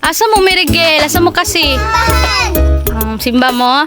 Asa mo, Mirigel? Asa mo kasi? Simba mo?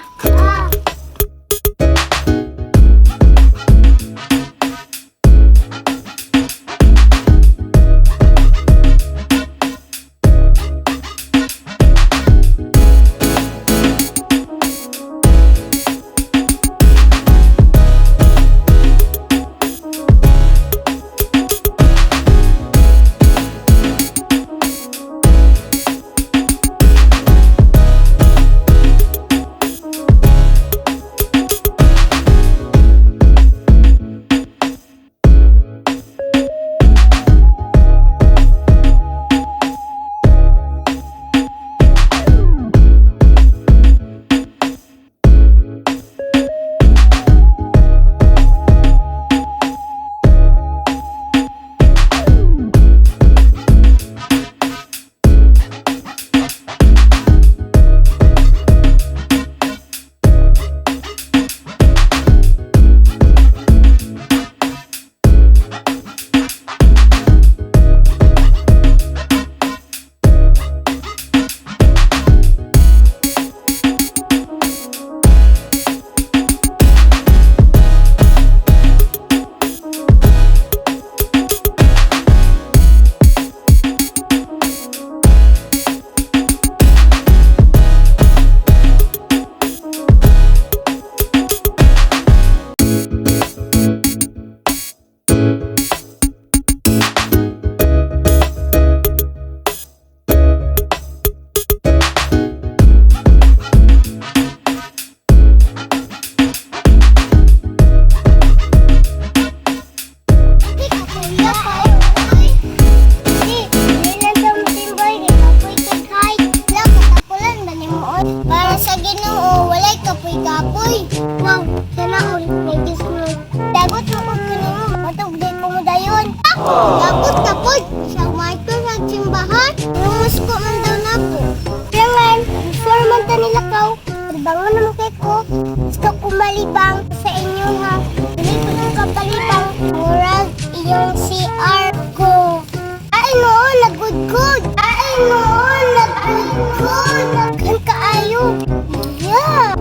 Para sa Ginoo, walay kapoy-kapoy. Wow, sana all may Diyos mo. Dagot mo kung kanino, matugdin mo mo dayon. Dagot kapod, sa marto sa simbahan, rumus ko man daw na po. Kailangan, before man ta nilakaw, ribangon naman kay ko, gusto ko malibang sa inyo ha. Dili ko nang kapalibang, murag iyong CR ko. Ay noon, nagudgud. Ay noon, nagudgud. Kan kaayo. Yeah.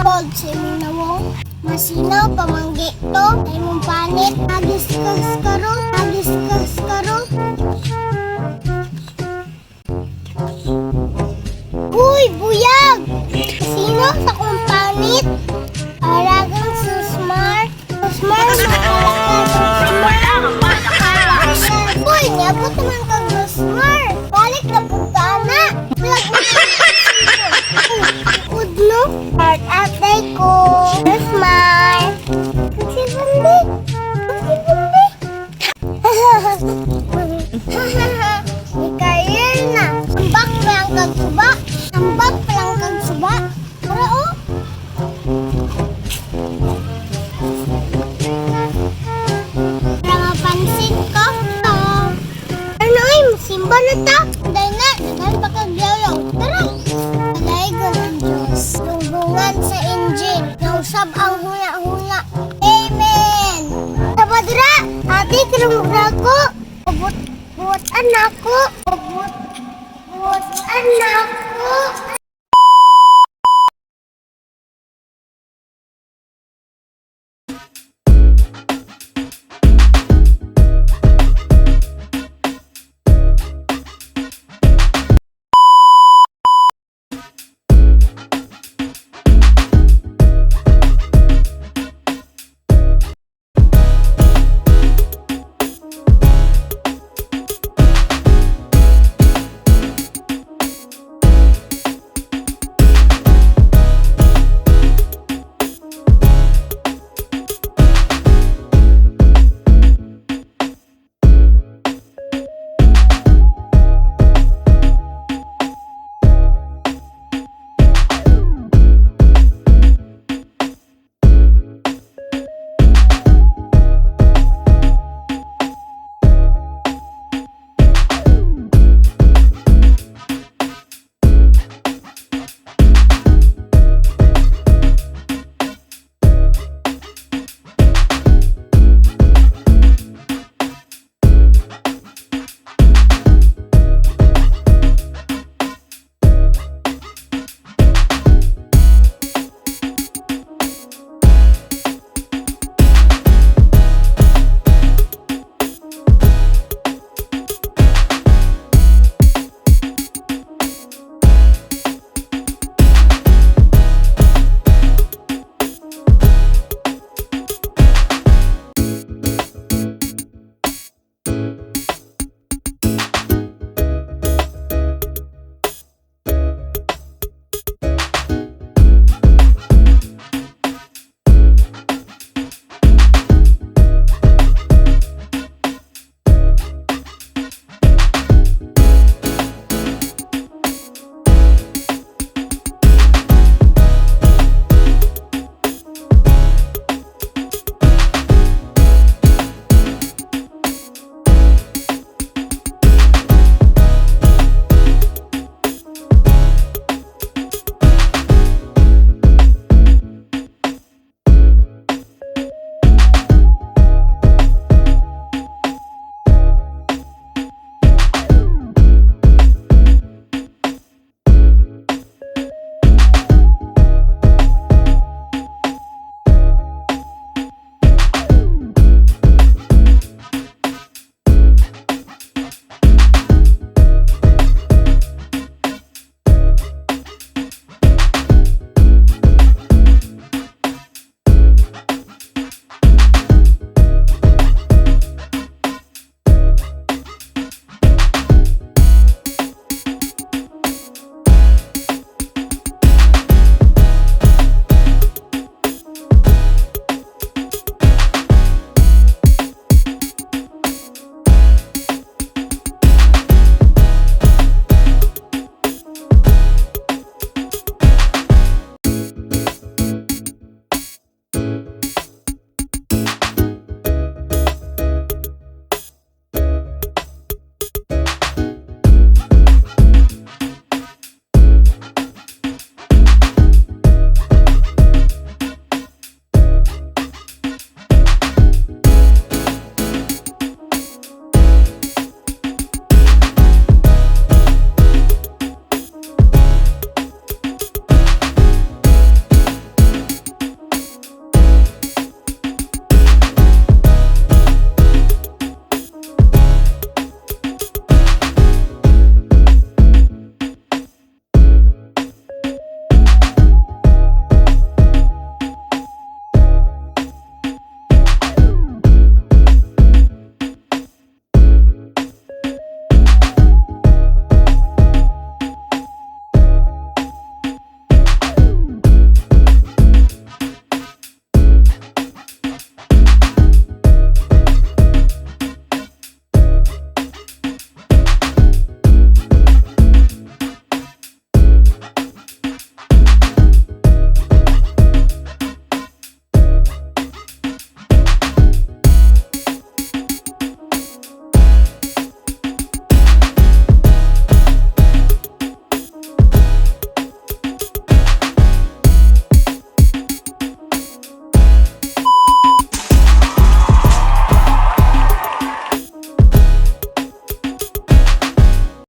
Bold si Minawo. Masinaw pamanggi to. Ay mong panit. Nagiskas karo. Uy, buyag! Sino sa kong panit? Aragang susmar. Susmar Uy, niabot naman kang susmar. Balik na Pugana. Udno. Heart atay ko. Susmar. Kasi bundi. May career na. Sambak pa lang kag suba. Para oh. Para mapansin ko. Ano ay, Simba na ta. Dahil na, dahil pa kagyayaw. Tara. Palaygon ang Diyos. Lunggungan sa engine. Nausab ang huna-huna. Amen. Sabadra, ate, kirumura ko. Buot anak ko. Buot anak ko.